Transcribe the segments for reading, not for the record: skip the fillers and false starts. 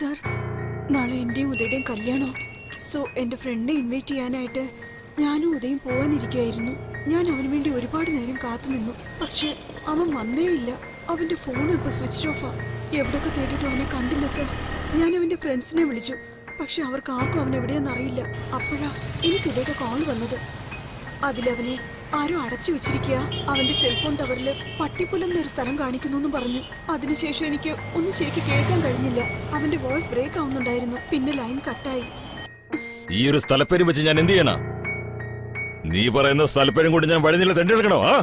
Sir, നാളെ എന്റെയും ഉദയുടെയും കല്യാണം. സോ എന്റെ ഫ്രണ്ടിനെ ഇൻവൈറ്റ് ചെയ്യാനായിട്ട് ഞാനും ഉദയും പോവാനിരിക്കുകയായിരുന്നു. ഞാൻ അവന് വേണ്ടി ഒരുപാട് നേരം കാത്തു നിന്നു. പക്ഷെ അവൻ വന്നേയില്ല. അവന്റെ ഫോൺ ഇപ്പൊ സ്വിച്ച് ഓഫാ. എവിടെയൊക്കെ തേടിയിട്ട് അവനെ കണ്ടില്ല സർ. ഞാൻ അവന്റെ ഫ്രണ്ട്സിനെ വിളിച്ചു, പക്ഷെ അവർക്ക് ആർക്കും അവൻ എവിടെയെന്ന് അറിയില്ല. അപ്പോഴാ എനിക്ക് ഉദയുടെ കോൾ വന്നത്. അതിലവനെ ആരോ അടച്ചു വെച്ചിരിക്കുക. അവന്റെ സെൽഫോൺ ടവറില് പട്ടിപ്പുലം എന്നൊരു സ്ഥലം കാണിക്കുന്നു എന്ന് പറഞ്ഞു. അതിനുശേഷം എനിക്ക് ഒന്നും ശരിക്കും കേൾക്കാൻ കഴിഞ്ഞില്ല. അവന്റെ വോയിസ് ബ്രേക്ക് ആവുന്നുണ്ടായിരുന്നു. പിന്നെ ലൈൻ കട്ടായി. ഈ ഒരു സ്ഥലപ്പേരും വെച്ച് ഞാൻ എന്ത് ചെയ്യണ? നീ പറയുന്ന സ്ഥലപ്പേരും കൊണ്ട് ഞാൻ വഴിനില തെണ്ടെടുക്കണോ? ആ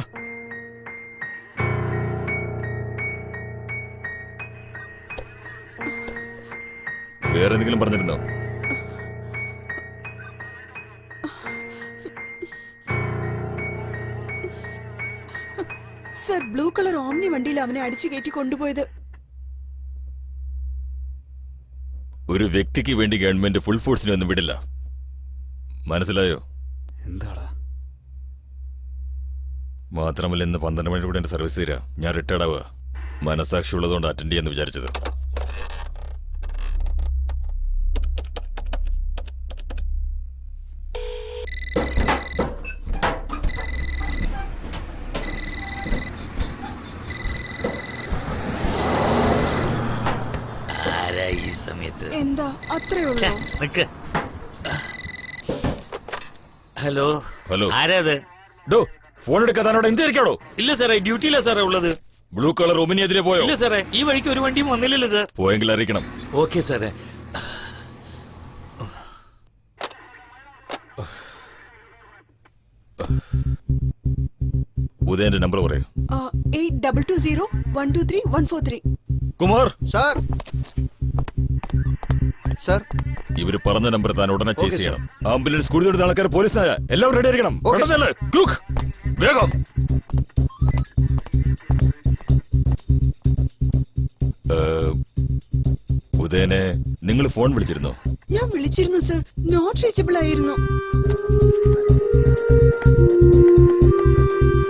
വേറെ എന്തെങ്കിലും പറഞ്ഞിരുന്നോ? സർ, ബ്ലൂ കളർ ഓമ്നി വണ്ടിയിൽ അവനെ അടിച്ചു കയറ്റി കൊണ്ടുപോയത്. ഒരു വ്യക്തിക്ക് വേണ്ടി ഗവൺമെന്റ് ഫുൾ ഫോഴ്സിനെ ഒന്നും വിടില്ല, മനസ്സിലായോ? എന്താടാ? മാത്രമല്ല, ഇന്ന് 12 മണി കൂടെ എന്റെ സർവീസ് തീരാ. ഞാൻ റിട്ടയർഡ് ആവുക. മനസ്സാക്ഷി ഉള്ളതുകൊണ്ട് അറ്റൻഡ് ചെയ്യാന്ന് വിചാരിച്ചത്. ഈ സമയത്ത് എന്താ അത്രേ ഉള്ളൂ? ഹലോ ഹലോ, ആരാത്? ഡോ ഫോൺ എടുക്കാതെ എന്തായിരിക്കാടോ? ഇല്ല സാറേ, ഡ്യൂട്ടിയില്ല സാറേ ഉള്ളത്. ബ്ലൂ കളർ ഒമിനി അതിലെ പോയോ? ഇല്ല സാറേ, ഈ വഴിക്ക് ഒരു വണ്ടിയും വന്നില്ലല്ലോ സാർ. പോയെങ്കിൽ അറിയിക്കണം. ഓക്കെ സാറേ. ഉദയന്റെ നമ്പർ പറയൂ. 8220123143. കുമാർ സാർ. സാർ, ഇവര് പറഞ്ഞ നമ്പർ താൻ ഉടനെ ചേസ് ചെയ്യണം. ആംബുലൻസ് കൂടുതൽ ആൾക്കാർ പോലീസിനായ എല്ലാവരും റെഡി ആയിരിക്കണം. വേഗം. ഉദയനെ നിങ്ങൾ ഫോൺ വിളിച്ചിരുന്നോ? ഞാൻ വിളിച്ചിരുന്നു സർ, നോട്ട് റീച്ചബിൾ ആയിരുന്നു.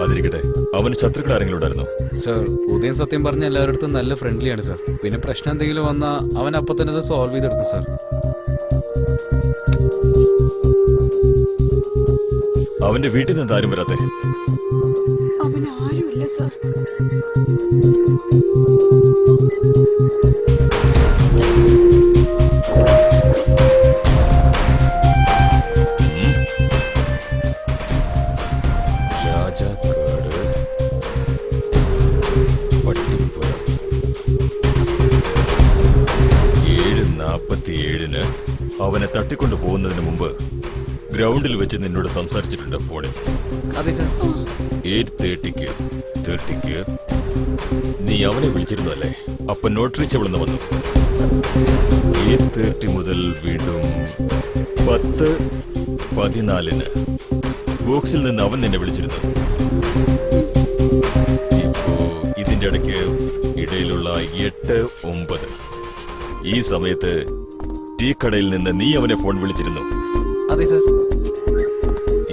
അതിരിക്കട്ടെ, അവന് ശത്രുക്കൾ ആരെങ്കിലും ഉണ്ടായിരുന്നോ? സർ, ഉദയൻ സത്യം പറഞ്ഞ എല്ലാവരുടെ നല്ല ഫ്രണ്ട്ലിയാണ് സർ. പിന്നെ പ്രശ്നം എന്തെങ്കിലും വന്നാൽ അവൻ അപ്പൊ തന്നെ അത് സോൾവ് ചെയ്തെടുത്തു സർ. അവന്റെ വീട്ടിൽ നിന്ന് ആരും വരാത്തെ? അവൻ ആരുമില്ല സർ. രാജാക്കാട്, പട്ടിപ്പുറം. 7:47 അവനെ തട്ടിക്കൊണ്ടു പോകുന്നതിന് മുമ്പ് ഗ്രൗണ്ടിൽ വെച്ച് നിന്നോട് സംസാരിച്ചിട്ടുണ്ട് ഫോണിൽ. അതെ സർ. 8:30 നീ അവനെ വിളിച്ചിരുന്നു അല്ലേ? അപ്പൊ നോട്ട് റീച്ചബിൾ എന്ന് വന്നു. 8:30 മുതൽ വീണ്ടും 10:14 ബോക്സിൽ നിന്ന് അവൻ നിന്നെ വിളിച്ചിരുന്നു. ഇപ്പോ ഇതിന്റെ ഇടയിലുള്ള 8:09 ഈ സമയത്ത് ടീ കടയിൽ നിന്ന് നീ അവനെ ഫോൺ വിളിച്ചിരുന്നു. അതെ സർ.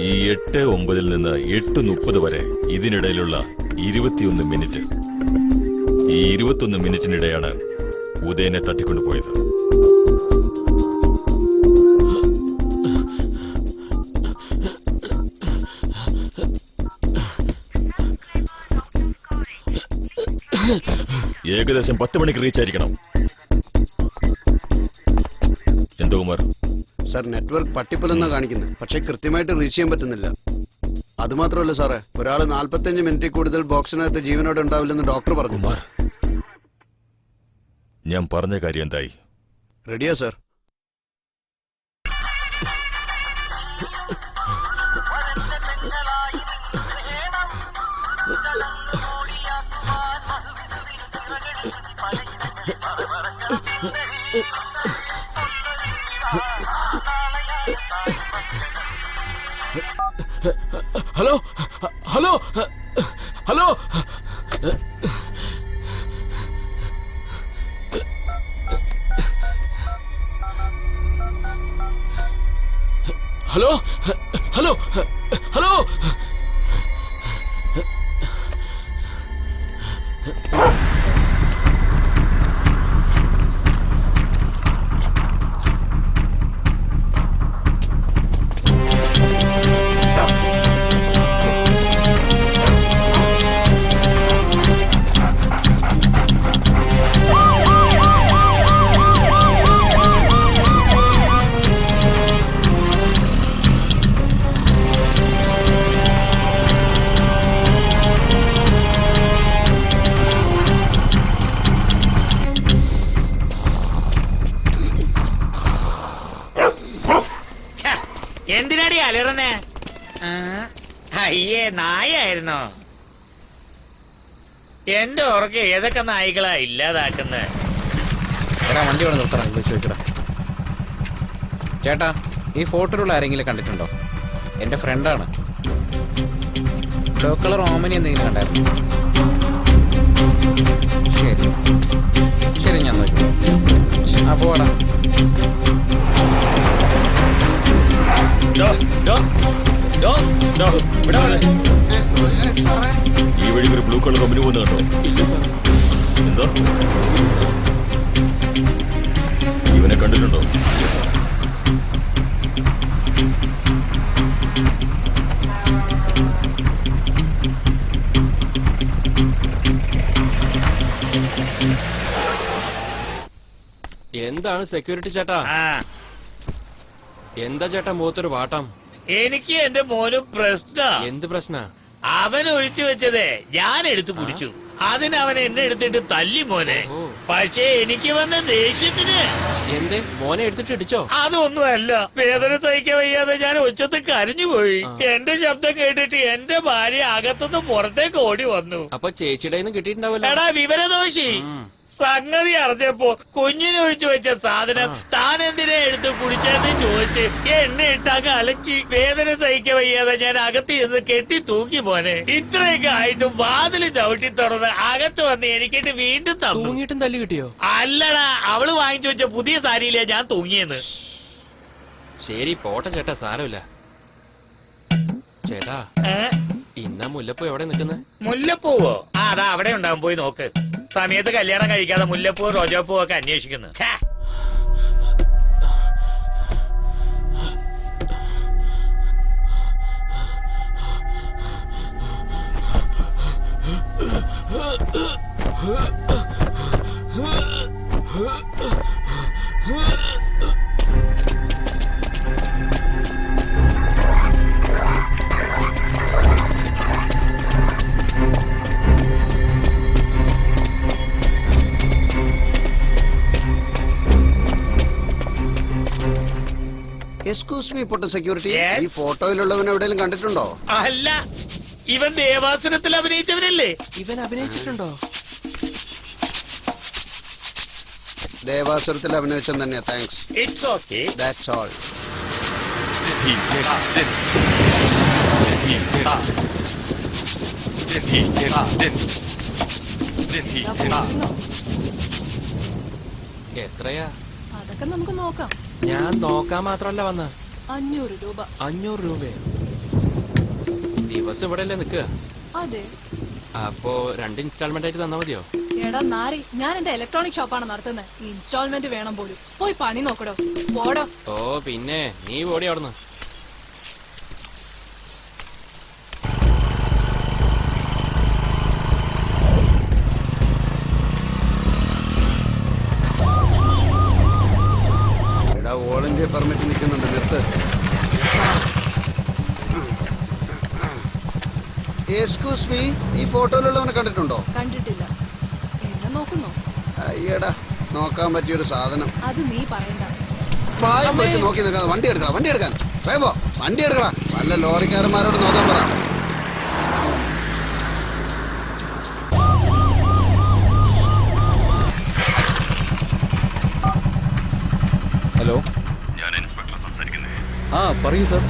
ഈ 8:09 നിന്ന് 8:30 വരെ ഇതിനിടയിലുള്ള 21 മിനിറ്റ്. ഈ 21 മിനിറ്റിനിടെയാണ് ഉദയനെ തട്ടിക്കൊണ്ടുപോയത്. ഏകദേശം 10 മണിക്ക് റീച്ച് ആയിരിക്കണം. എന്തോ കുമാർ? സാർ, നെറ്റ്വർക്ക് പട്ടിപ്പലെന്നാ കാണിക്കുന്നത്, പക്ഷെ കൃത്യമായിട്ട് റീച്ച് ചെയ്യാൻ പറ്റുന്നില്ല. അതുമാത്രമല്ല സാറേ, ഒരാൾ 45 മിനിറ്റിൽ കൂടുതൽ ബോക്സിനകത്ത് ജീവനോടെ ഉണ്ടാവില്ലെന്ന് ഡോക്ടർ പറഞ്ഞു. കുമാർ, ഞാൻ പറഞ്ഞ കാര്യം എന്തായി? റെഡിയാ sir. Hello hello hello hello hello hello എന്തിനാടി അലറുന്നേ? അയ്യേ, നായായിരുന്നോ? എന്റെ ഓർക്ക് ഏതൊക്കെ നായികളാ ഇല്ലാതാക്കുന്നത്? എടാ വണ്ടി വേണം നിർത്തണം, ഇവിടെ ചോദിക്കടാ. ചേട്ടാ, ഈ ഫോട്ടോയിലുള്ള ആരെങ്കിലും കണ്ടിട്ടുണ്ടോ? എൻ്റെ ഫ്രണ്ടാണ്. ബ്ലൂ കളർ ഓമനി എന്തെങ്കിലും കണ്ടായിരുന്നു? ശരി ശരി, ഞാൻ നോക്കി. ആ പോടാ. ഈ വഴി ഒരു ബ്ലൂ കളർ കമ്പനി പോകുന്ന കണ്ടോ? ഇല്ല സാർ. എന്താ ഇവനെ കണ്ടിട്ടുണ്ടോ? എന്താണ് സെക്യൂരിറ്റി ചേട്ടാ? എന്താ ചേട്ടാ മുഖത്തൊരു വാട്ടം? എനിക്ക് എന്റെ മോനും പ്രശ്ന. എന്ത് പ്രശ്ന? അവൻ ഒഴിച്ചു വെച്ചതേ ഞാൻ എടുത്തു കുടിച്ചു. അതിന് അവൻ എന്നെ എടുത്തിട്ട് തല്ലി മോനെ. പക്ഷേ എനിക്ക് വന്ന ദേഷ്യത്തിന് എന്തേ മോനെ എടുത്തിട്ട് ഇടിച്ചോ? അതൊന്നുമല്ല, വേദന സഹിക്കാൻ വയ്യാതെ ഞാൻ ഒച്ചത്ത് കരഞ്ഞുപോയി. എന്റെ ശബ്ദം കേട്ടിട്ട് എന്റെ ഭാര്യ അകത്തുനിന്ന് പുറത്തേക്ക് ഓടി വന്നു. അപ്പൊ ചേച്ചിയുടെ കിട്ടിയിട്ടുണ്ടാവല്ലോ. എടാ വിവരദോഷി, സംഗതി അറിഞ്ഞപ്പോ കുഞ്ഞിന് ഒഴിച്ചു വെച്ച സാധനം താൻ എന്തിനാ എടുത്ത് കുടിച്ചെന്ന് ചോദിച്ച് എന്നെ ഇട്ടങ്ങ് അലക്കി. വേദന സഹിക്കാൻ വയ്യാതെ ഞാൻ അകത്ത് ചെന്ന് കെട്ടി തൂക്കി മോനെ. ഇത്രയൊക്കെ ആയിട്ടും വാതില് ചവിട്ടി തുറന്ന് അകത്ത് വന്ന് എനിക്കിട്ട് വീണ്ടും തന്നു. തൂങ്ങിയിട്ടും തല്ലി കിട്ടിയോ? അല്ലടാ, അവള് വാങ്ങിച്ചു വെച്ച പുതിയ സാരിയിലെ ഞാൻ തൂങ്ങിയെന്ന്. ശരി പോട്ടെ ചേട്ടാ, സാരമില്ല. ചേട്ടാ, ഇന്നാ മുല്ലപ്പൂ എവിടെ നിൽക്കുന്നത്? മുല്ലപ്പൂവോ? അതാ അവിടെ ഉണ്ടാവും, പോയി നോക്ക്. സമയത്ത് കല്യാണം കഴിക്കാതെ മുല്ലപ്പൂ റോജാപ്പൂ ഒക്കെ അന്വേഷിക്കുന്നു. എക്സ്ക്യൂസ് മീ പൊട്ട സെക്യൂരിറ്റി, Yes? ഈ ഫോട്ടോയിലുള്ളവൻ എവിടെയെങ്കിലും കണ്ടിട്ടുണ്ടോ? അല്ല, ഇവൻ ദേവാസുരത്തിൽ അഭിനയിച്ചവനല്ലേ? ഇവൻ അഭിനയിച്ചിട്ടുണ്ടോ? ദേവാസുരത്തിൽ അഭിനയിച്ചൻ തന്നെയാ. Thanks. It's okay. That's all. എത്രയാ? അതൊക്കെ നമുക്ക് നോക്കാം. ഞാൻ നോക്കാൻ മാത്രല്ല വന്ന. 500 രൂപ. 500 രൂപയോ? ദിവസം ഇവിടെ അല്ലേ നിക്കുക? അതെ. അപ്പോ 2 ഇൻസ്റ്റാൾമെന്റ് ആയിട്ട് തന്നാ മതിയോ? എടാ നാരി, ഞാൻ എന്റെ ഇലക്ട്രോണിക് ഷോപ്പാണ് നടത്തുന്നത്. ഇൻസ്റ്റാൾമെന്റ് വേണം പോലും. പോയി പണി നോക്കടോ. പോടോ. ഓ പിന്നെ, നീ ഓടി അവിടുന്ന്. എടാ, ഓൾ ഇന്ത്യ പെർമിറ്റ് നിൽക്കുന്നുണ്ട്, നിർത്ത്. എക്സ്ക്യൂസ് മീ, ഈ ഫോട്ടോയിലുള്ളവനെ കണ്ടിട്ടുണ്ടോ? കണ്ടിട്ടില്ല. എന്നെ നോക്കുന്നോ? അയ്യടാ, നോക്കാൻ പറ്റിയൊരു സാധനം. അത് നീ പറയണ്ട. പായം വെച്ച് നോക്കി നിൽക്കാതെ വണ്ടി എടുക്കണം. വണ്ടി എടുക്കാൻ വേമ്പോ വണ്ടി എടുക്കണം. വല്ല ലോറിക്കാരന്മാരോട് നോക്കാൻ പറ. ഹലോ, ഞാൻ ഇൻസ്പെക്ടർ സംസാരിക്കുന്നത്. ആ പറയൂ സാർ.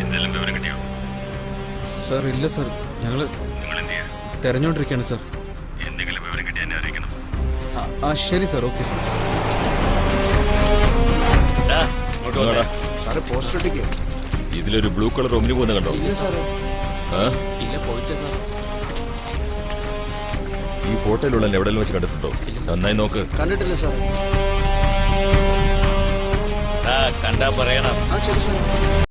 എന്തെങ്കിലും വിവരം കിട്ടിയോ? സാർ ഇല്ല സാർ, ഞങ്ങള് നിങ്ങൾ എന്ത് ചെയ്യാ? തെരഞ്ഞോണ്ടിരിക്കുകയാണ് സാർ. എന്തെങ്കിലും വിവരം കിട്ടി എന്നെ അറിയിക്കണം. ആ ശരി sir, okay sir. Sir post ഇട്ടിക്കോ. ഇതിലൊരു ബ്ലൂ കളർ ഒമിനി പോകുന്ന കണ്ടോ? ഇല്ല സാറേ. ഇല്ല പോയിട്ടില്ല സാർ. ഈ ഫോട്ടോയിലുള്ള എവിടെയെങ്കിലും വെച്ച് കണ്ടിട്ടുണ്ടോ? നന്നായി നോക്ക്. കണ്ടിട്ടില്ല സാറേ. കണ്ടാ പറയണം. ആ ശരി സാർ.